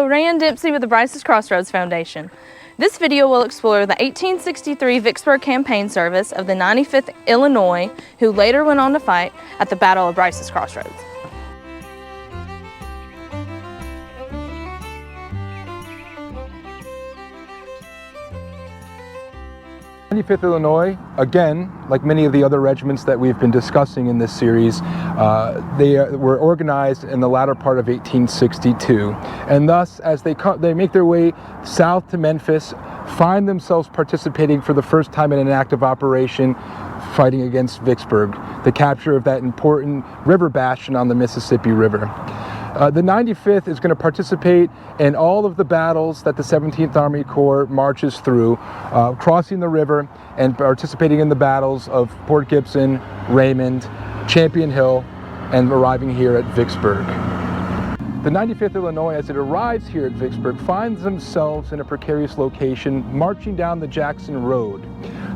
Hello, Rand Dempsey with the Brice's Crossroads Foundation. This video will explore the 1863 Vicksburg campaign service of the 95th Illinois, who later went on to fight at the Battle of Brice's Crossroads. 95th Illinois, again, like many of the other regiments that we've been discussing in this series, they were organized in the latter part of 1862, and thus as they make their way south to Memphis, find themselves participating for the first time in an active operation fighting against Vicksburg, the capture of that important river bastion on the Mississippi River. The 95th is going to participate in all of the battles that the 17th Army Corps marches through, crossing the river and participating in the battles of Port Gibson, Raymond, Champion Hill, and arriving here at Vicksburg. The 95th Illinois, as it arrives here at Vicksburg, finds themselves in a precarious location marching down the Jackson Road.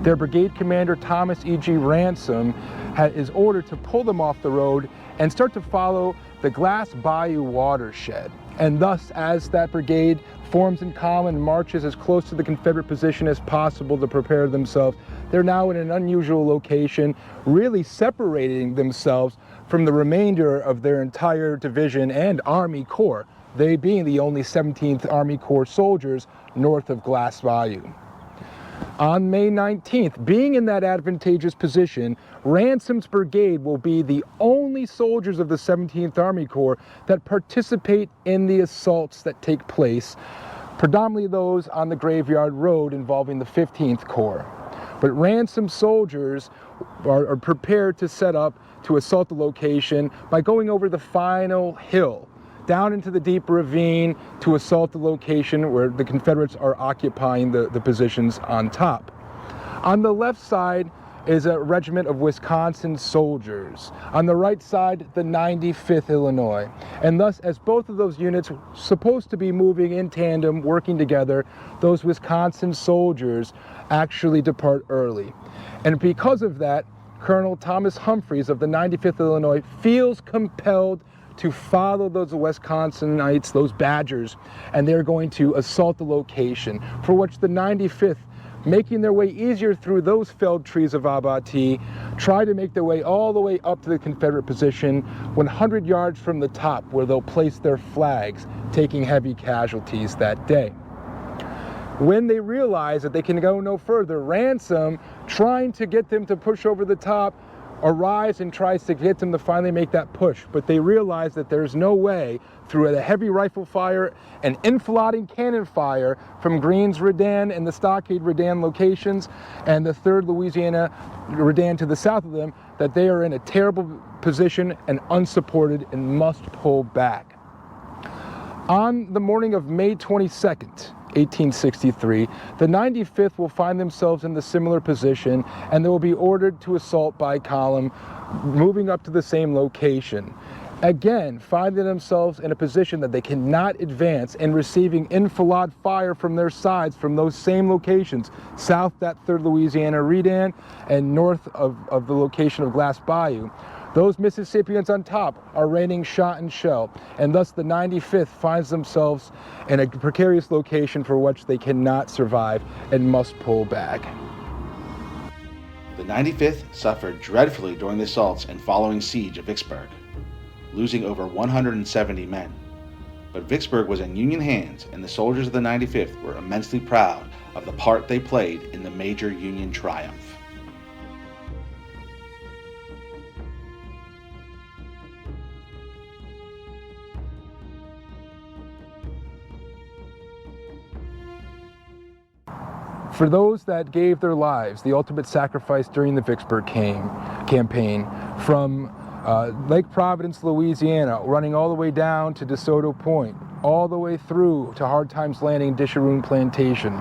Their brigade commander, Thomas E.G. Ransom, is ordered to pull them off the road and start to follow the Glass Bayou watershed. And thus, as that brigade forms in column and marches as close to the Confederate position as possible to prepare themselves, they're now in an unusual location, really separating themselves from the remainder of their entire division and Army Corps, they being the only 17th Army Corps soldiers north of Glass Bayou. On May 19th, being in that advantageous position, Ransom's brigade will be the only soldiers of the 17th Army Corps that participate in the assaults that take place, predominantly those on the Graveyard Road involving the 15th Corps. But Ransom's soldiers are prepared to set up to assault the location by going over the final hill, down into the deep ravine to assault the location where the Confederates are occupying the positions on top. On the left side is a regiment of Wisconsin soldiers. On the right side, the 95th Illinois. And thus, as both of those units are supposed to be moving in tandem, working together, those Wisconsin soldiers actually depart early. And because of that, Colonel Thomas Humphreys of the 95th Illinois feels compelled to follow those Wisconsinites, those Badgers, and they're going to assault the location, for which the 95th, making their way easier through those felled trees of abattis, try to make their way all the way up to the Confederate position 100 yards from the top, where they'll place their flags, taking heavy casualties that day. When they realize that they can go no further, Ransom, trying to get them to push over the top, arrives and tries to get them to finally make that push, but they realize that there's no way through a heavy rifle fire and infiltrating cannon fire from Green's Redan and the Stockade Redan locations and the 3rd Louisiana Redan to the south of them, that they are in a terrible position and unsupported and must pull back. On the morning of May 22nd, 1863, the 95th will find themselves in the similar position, and they will be ordered to assault by column, moving up to the same location. Again, finding themselves in a position that they cannot advance and receiving enfilade fire from their sides from those same locations, south that 3rd Louisiana Redan and north of the location of Glass Bayou. Those Mississippians on top are raining shot and shell, and thus the 95th finds themselves in a precarious location for which they cannot survive and must pull back. The 95th suffered dreadfully during the assaults and following siege of Vicksburg, losing over 170 men. But Vicksburg was in Union hands, and the soldiers of the 95th were immensely proud of the part they played in the major Union triumph. For those that gave their lives, the ultimate sacrifice during the Vicksburg campaign, from Lake Providence, Louisiana, running all the way down to DeSoto Point, all the way through to Hard Times Landing, Disharoon Plantation,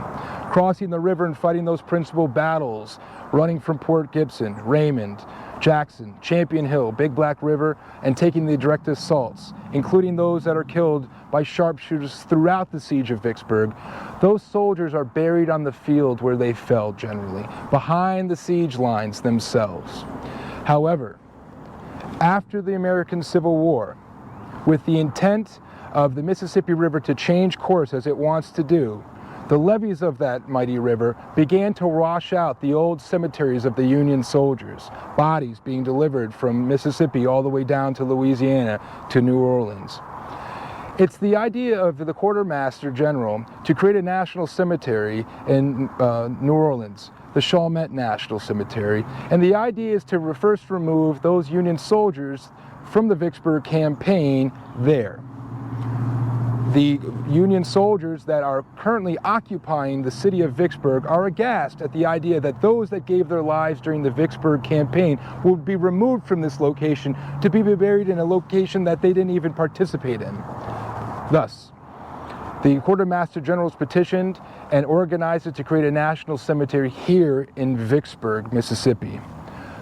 crossing the river and fighting those principal battles, running from Port Gibson, Raymond, Jackson, Champion Hill, Big Black River, and taking the direct assaults, including those that are killed by sharpshooters throughout the siege of Vicksburg. Those soldiers are buried on the field where they fell, generally, behind the siege lines themselves. However, after the American Civil War, with the intent of the Mississippi River to change course as it wants to do, the levees of that mighty river began to wash out the old cemeteries of the Union soldiers, bodies being delivered from Mississippi all the way down to Louisiana to New Orleans. It's the idea of the Quartermaster General to create a national cemetery in New Orleans, the Chalmette National Cemetery, and the idea is to first remove those Union soldiers from the Vicksburg campaign there. The Union soldiers that are currently occupying the city of Vicksburg are aghast at the idea that those that gave their lives during the Vicksburg campaign would be removed from this location to be buried in a location that they didn't even participate in. Thus, the Quartermaster Generals petitioned and organized it to create a national cemetery here in Vicksburg, Mississippi.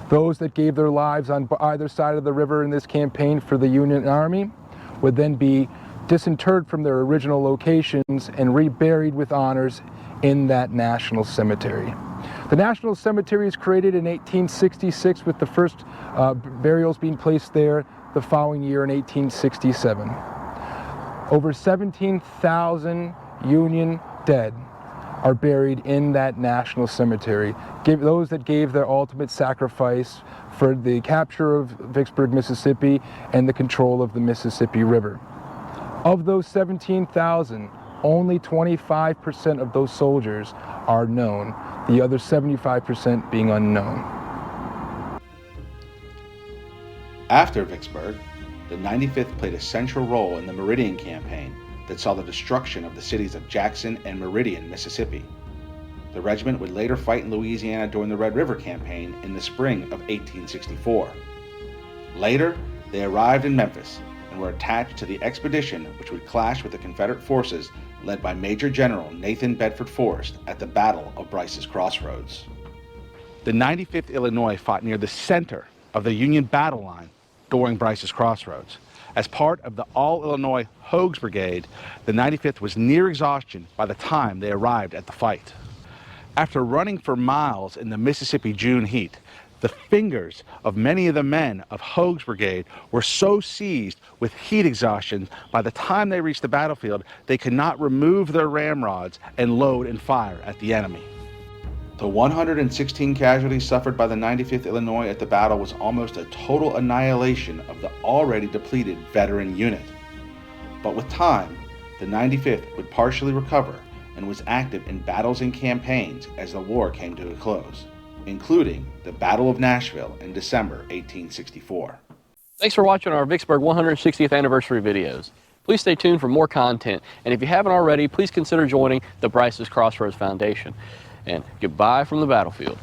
Those that gave their lives on either side of the river in this campaign for the Union Army would then be disinterred from their original locations and reburied with honors in that national cemetery. The National Cemetery was created in 1866 with the first burials being placed there the following year in 1867. Over 17,000 Union dead are buried in that national cemetery. Those that gave their ultimate sacrifice for the capture of Vicksburg, Mississippi and the control of the Mississippi River. Of those 17,000, only 25% of those soldiers are known, the other 75% being unknown. After Vicksburg, the 95th played a central role in the Meridian Campaign that saw the destruction of the cities of Jackson and Meridian, Mississippi. The regiment would later fight in Louisiana during the Red River Campaign in the spring of 1864. Later, they arrived in Memphis and were attached to the expedition which would clash with the Confederate forces led by Major General Nathan Bedford Forrest at the Battle of Brice's Crossroads. The 95th Illinois fought near the center of the Union battle line during Brice's Crossroads. As part of the All-Illinois Hogues Brigade, the 95th was near exhaustion by the time they arrived at the fight. After running for miles in the Mississippi June heat, the fingers of many of the men of Hogues Brigade were so seized with heat exhaustion by the time they reached the battlefield, they could not remove their ramrods and load and fire at the enemy. The 116 casualties suffered by the 95th Illinois at the battle was almost a total annihilation of the already depleted veteran unit. But with time, the 95th would partially recover and was active in battles and campaigns as the war came to a close, including the Battle of Nashville in December 1864. Thanks for watching our Vicksburg 160th anniversary videos. Please stay tuned for more content, and if you haven't already, please consider joining the Brice's Crossroads Foundation. And goodbye from the battlefield.